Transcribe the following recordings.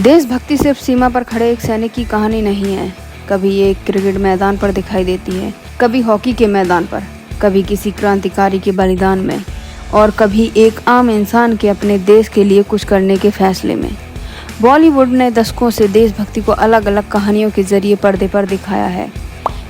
देशभक्ति सिर्फ सीमा पर खड़े एक सैनिक की कहानी नहीं है। कभी ये एक क्रिकेट मैदान पर दिखाई देती है, कभी हॉकी के मैदान पर, कभी किसी क्रांतिकारी के बलिदान में और कभी एक आम इंसान के अपने देश के लिए कुछ करने के फैसले में। बॉलीवुड ने दशकों से देशभक्ति को अलग अलग कहानियों के जरिए पर्दे पर दिखाया है।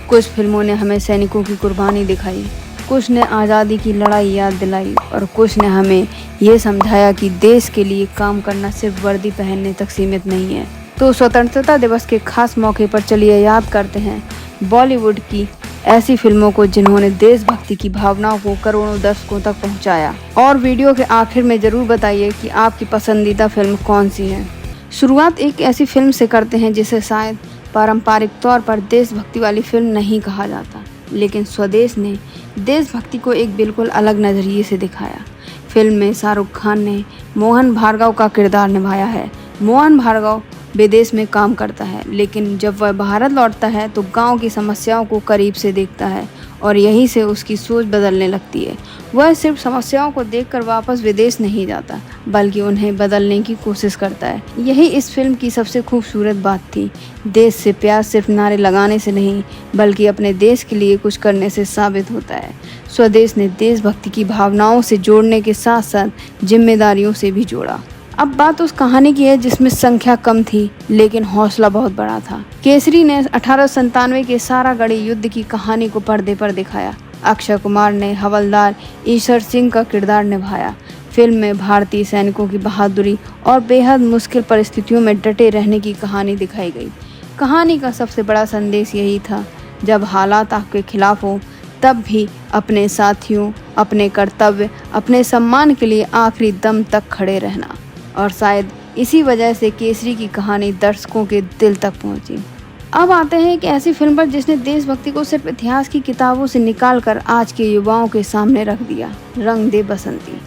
कुछ फिल्मों ने हमें सैनिकों की कुर्बानी दिखाई, कुछ ने आज़ादी की लड़ाई याद दिलाई और कुछ ने हमें ये समझाया कि देश के लिए काम करना सिर्फ वर्दी पहनने तक सीमित नहीं है। तो स्वतंत्रता दिवस के खास मौके पर चलिए याद करते हैं बॉलीवुड की ऐसी फिल्मों को जिन्होंने देशभक्ति की भावनाओं को करोड़ों दर्शकों तक पहुंचाया। और वीडियो के आखिर में ज़रूर बताइए कि आपकी पसंदीदा फिल्म कौन सी है। शुरुआत एक ऐसी फिल्म से करते हैं जिसे शायद पारंपरिक तौर पर देशभक्ति वाली फिल्म नहीं कहा जाता, लेकिन स्वदेश ने देशभक्ति को एक बिल्कुल अलग नज़रिए से दिखाया। फिल्म में शाहरुख खान ने मोहन भार्गव का किरदार निभाया है। मोहन भार्गव विदेश में काम करता है, लेकिन जब वह भारत लौटता है तो गांव की समस्याओं को करीब से देखता है और यहीं से उसकी सोच बदलने लगती है। वह सिर्फ समस्याओं को देखकर वापस विदेश नहीं जाता, बल्कि उन्हें बदलने की कोशिश करता है। यही इस फिल्म की सबसे खूबसूरत बात थी। देश से प्यार सिर्फ नारे लगाने से नहीं, बल्कि अपने देश के लिए कुछ करने से साबित होता है। स्वदेश ने देशभक्ति की भावनाओं से जोड़ने के साथ साथ जिम्मेदारियों से भी जोड़ा। अब बात उस कहानी की है जिसमें संख्या कम थी लेकिन हौसला बहुत बड़ा था। केसरी ने 1897 के सारागढ़ी युद्ध की कहानी को पर्दे पर दिखाया। अक्षय कुमार ने हवलदार ईश्वर सिंह का किरदार निभाया। फिल्म में भारतीय सैनिकों की बहादुरी और बेहद मुश्किल परिस्थितियों में डटे रहने की कहानी दिखाई गई। कहानी का सबसे बड़ा संदेश यही था, जब हालात आपके खिलाफ हो तब भी अपने साथियों, अपने कर्तव्य, अपने सम्मान के लिए आखिरी दम तक खड़े रहना। और शायद इसी वजह से केसरी की कहानी दर्शकों के दिल तक पहुंची। अब आते हैं एक ऐसी फिल्म पर जिसने देशभक्ति को सिर्फ इतिहास की किताबों से निकालकर आज के युवाओं के सामने रख दिया। रंग दे बसंती।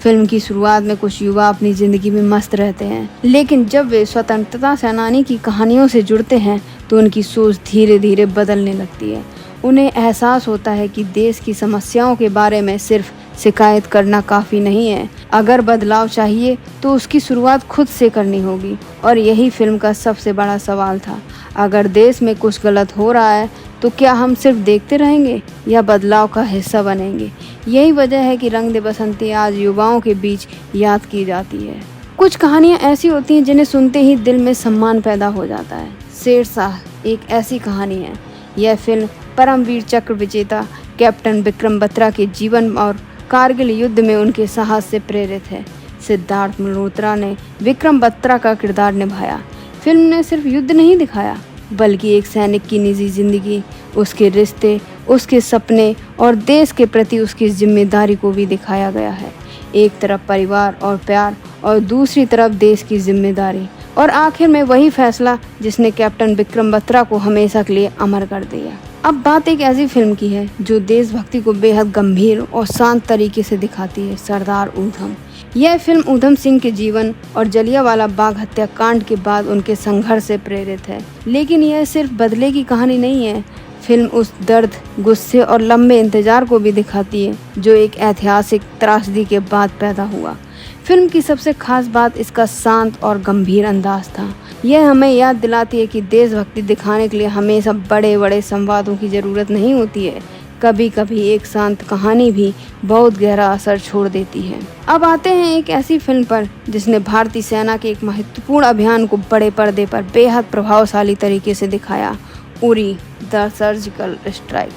फिल्म की शुरुआत में कुछ युवा अपनी ज़िंदगी में मस्त रहते हैं, लेकिन जब वे स्वतंत्रता सेनानी की कहानियों से जुड़ते हैं तो उनकी सोच धीरे धीरे बदलने लगती है। उन्हें एहसास होता है कि देश की समस्याओं के बारे में सिर्फ शिकायत करना काफ़ी नहीं है। अगर बदलाव चाहिए तो उसकी शुरुआत खुद से करनी होगी। और यही फिल्म का सबसे बड़ा सवाल था। अगर देश में कुछ गलत हो रहा है तो क्या हम सिर्फ देखते रहेंगे या बदलाव का हिस्सा बनेंगे? यही वजह है कि रंग दे बसंती आज युवाओं के बीच याद की जाती है। कुछ कहानियाँ ऐसी होती हैं जिन्हें सुनते ही दिल में सम्मान पैदा हो जाता है। शेरशाह एक ऐसी कहानी है। यह फिल्म परमवीर चक्र विजेता कैप्टन विक्रम बत्रा के जीवन और कारगिल युद्ध में उनके साहस से प्रेरित है। सिद्धार्थ मल्होत्रा ने विक्रम बत्रा का किरदार निभाया। फिल्म ने सिर्फ युद्ध नहीं दिखाया, बल्कि एक सैनिक की निजी जिंदगी, उसके रिश्ते, उसके सपने और देश के प्रति उसकी जिम्मेदारी को भी दिखाया गया है। एक तरफ परिवार और प्यार और दूसरी तरफ देश की जिम्मेदारी, और आखिर में वही फैसला जिसने कैप्टन विक्रम बत्रा को हमेशा के लिए अमर कर दिया। अब बात एक ऐसी फिल्म की है जो देशभक्ति को बेहद गंभीर और शांत तरीके से दिखाती है। सरदार उधम। यह फिल्म उधम सिंह के जीवन और जलियांवाला बाग हत्याकांड के बाद उनके संघर्ष से प्रेरित है। लेकिन यह सिर्फ बदले की कहानी नहीं है। फिल्म उस दर्द, गुस्से और लंबे इंतजार को भी दिखाती है जो एक ऐतिहासिक त्रासदी के बाद पैदा हुआ। फिल्म की सबसे खास बात इसका शांत और गंभीर अंदाज था। यह हमें याद दिलाती है कि देशभक्ति दिखाने के लिए हमेशा बड़े बड़े संवादों की ज़रूरत नहीं होती है। कभी कभी एक शांत कहानी भी बहुत गहरा असर छोड़ देती है। अब आते हैं एक ऐसी फिल्म पर जिसने भारतीय सेना के एक महत्वपूर्ण अभियान को बड़े पर्दे पर बेहद प्रभावशाली तरीके से दिखाया। Uri the surgical strike.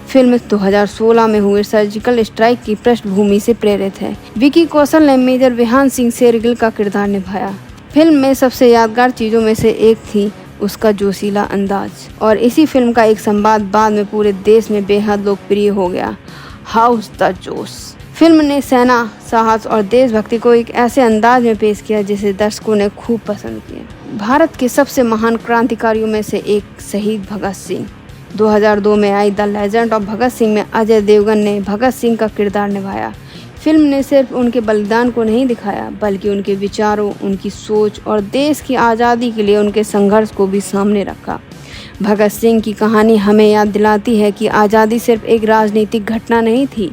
Film 2016 में हुए सर्जिकल स्ट्राइक की पृष्ठभूमि से प्रेरित है। विकी कौशल ने मेजर विहान सिंह शेरगिल का किरदार निभाया। फिल्म में सबसे यादगार चीज़ों में से एक थी उसका जोशीला अंदाज, और इसी फिल्म का एक संवाद बाद में पूरे देश में बेहद लोकप्रिय हो गया, हाउस द जोश। फिल्म ने सेना, साहस और देशभक्ति को एक ऐसे अंदाज में पेश किया जिसे दर्शकों ने खूब पसंद किया। भारत के सबसे महान क्रांतिकारियों में से एक शहीद भगत सिंह। 2002 में I the legend of Bhagat Singh में अजय देवगन ने भगत सिंह का किरदार निभाया। फिल्म ने सिर्फ उनके बलिदान को नहीं दिखाया, बल्कि उनके विचारों, उनकी सोच और देश की आज़ादी के लिए उनके संघर्ष को भी सामने रखा। भगत सिंह की कहानी हमें याद दिलाती है कि आज़ादी सिर्फ एक राजनीतिक घटना नहीं थी,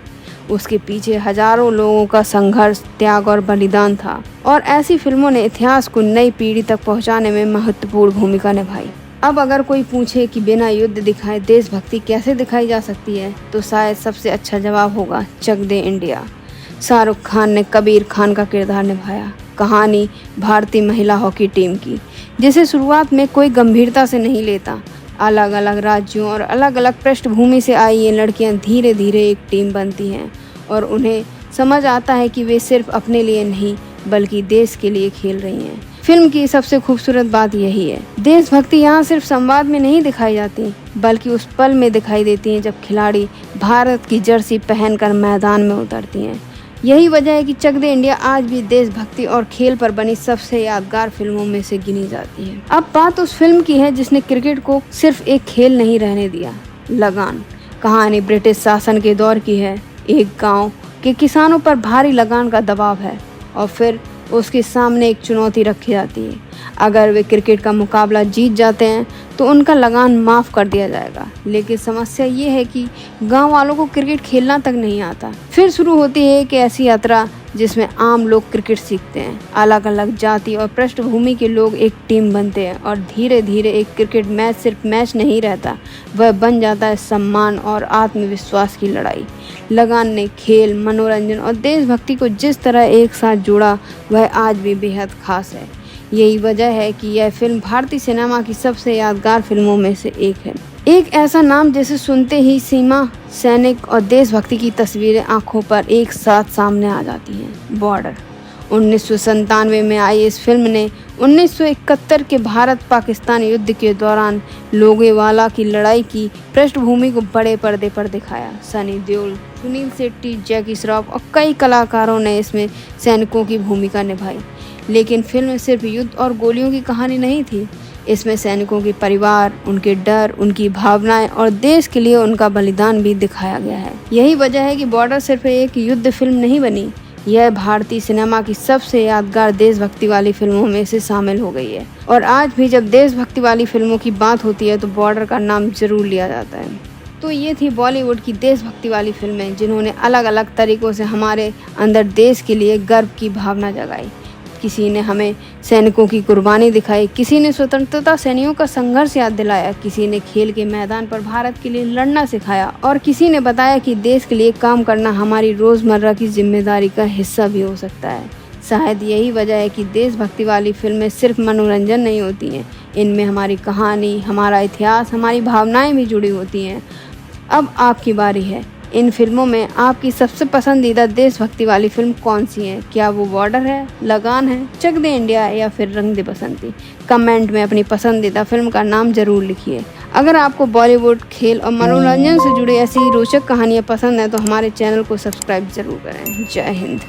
उसके पीछे हजारों लोगों का संघर्ष, त्याग और बलिदान था और ऐसी फिल्मों ने इतिहास को नई पीढ़ी तक पहुंचाने में महत्वपूर्ण भूमिका निभाई। अब अगर कोई पूछे कि बिना युद्ध दिखाए देशभक्ति कैसे दिखाई जा सकती है, तो शायद सबसे अच्छा जवाब होगा चक दे इंडिया। शाहरुख खान ने कबीर खान का किरदार निभाया। कहानी भारतीय महिला हॉकी टीम की, जिसे शुरुआत में कोई गंभीरता से नहीं लेता। अलग अलग राज्यों और अलग अलग पृष्ठभूमि से आई ये लड़कियां धीरे धीरे एक टीम बनती हैं और उन्हें समझ आता है कि वे सिर्फ अपने लिए नहीं बल्कि देश के लिए खेल रही हैं। फिल्म की सबसे खूबसूरत बात यही है, देशभक्ति यहाँ सिर्फ संवाद में नहीं दिखाई जाती बल्कि उस पल में दिखाई देती है जब खिलाड़ी भारत की जर्सी पहनकर मैदान में उतरती हैं। यही वजह है कि चक दे इंडिया आज भी देशभक्ति और खेल पर बनी सबसे यादगार फिल्मों में से गिनी जाती है। अब बात उस फिल्म की है जिसने क्रिकेट को सिर्फ एक खेल नहीं रहने दिया, लगान। कहानी ब्रिटिश शासन के दौर की है। एक गांव के किसानों पर भारी लगान का दबाव है और फिर उसके सामने एक चुनौती रखी जाती है। अगर वे क्रिकेट का मुकाबला जीत जाते हैं तो उनका लगान माफ़ कर दिया जाएगा, लेकिन समस्या ये है कि गांव वालों को क्रिकेट खेलना तक नहीं आता। फिर शुरू होती है एक ऐसी यात्रा जिसमें आम लोग क्रिकेट सीखते हैं। अलग अलग जाति और पृष्ठभूमि के लोग एक टीम बनते हैं और धीरे धीरे एक क्रिकेट मैच सिर्फ मैच नहीं रहता, वह बन जाता है सम्मान और आत्मविश्वास की लड़ाई। लगान ने खेल, मनोरंजन और देशभक्ति को जिस तरह एक साथ जोड़ा, वह आज भी बेहद खास है। यही वजह है कि यह फिल्म भारतीय सिनेमा की सबसे यादगार फिल्मों में से एक है। एक ऐसा नाम जिसे सुनते ही सीमा, सैनिक और देशभक्ति की तस्वीरें आंखों पर एक साथ सामने आ जाती हैं। बॉर्डर 1997 में आई इस फिल्म ने 1971 के भारत पाकिस्तान युद्ध के दौरान लोगेवाला की लड़ाई की पृष्ठभूमि को बड़े पर्दे पर दिखाया। सनी देओल, सुनील शेट्टी, जैकी श्रॉफ और कई कलाकारों ने इसमें सैनिकों की भूमिका निभाई। लेकिन फिल्म सिर्फ युद्ध और गोलियों की कहानी नहीं थी, इसमें सैनिकों के परिवार, उनके डर, उनकी भावनाएं और देश के लिए उनका बलिदान भी दिखाया गया है। यही वजह है कि बॉर्डर सिर्फ एक युद्ध फिल्म नहीं बनी, यह भारतीय सिनेमा की सबसे यादगार देशभक्ति वाली फिल्मों में से शामिल हो गई है। और आज भी जब देशभक्ति वाली फिल्मों की बात होती है तो बॉर्डर का नाम जरूर लिया जाता है। तो ये थी बॉलीवुड की देशभक्ति वाली फिल्में जिन्होंने अलग अलग तरीक़ों से हमारे अंदर देश के लिए गर्व की भावना जगाई। किसी ने हमें सैनिकों की कुर्बानी दिखाई, किसी ने स्वतंत्रता सेनानियों का संघर्ष याद दिलाया, किसी ने खेल के मैदान पर भारत के लिए लड़ना सिखाया और किसी ने बताया कि देश के लिए काम करना हमारी रोज़मर्रा की जिम्मेदारी का हिस्सा भी हो सकता है। शायद यही वजह है कि देशभक्ति वाली फिल्में सिर्फ मनोरंजन नहीं होती हैं, इनमें हमारी कहानी, हमारा इतिहास, हमारी भावनाएं भी जुड़ी होती हैं। अब आपकी बारी है, इन फिल्मों में आपकी सबसे पसंदीदा देशभक्ति वाली फिल्म कौन सी है? क्या वो बॉर्डर है, लगान है, चक दे इंडिया या फिर रंग दे बसंती? कमेंट में अपनी पसंदीदा फिल्म का नाम जरूर लिखिए। अगर आपको बॉलीवुड, खेल और मनोरंजन से जुड़ी ऐसी रोचक कहानियाँ पसंद हैं तो हमारे चैनल को सब्सक्राइब जरूर करें। जय हिंद।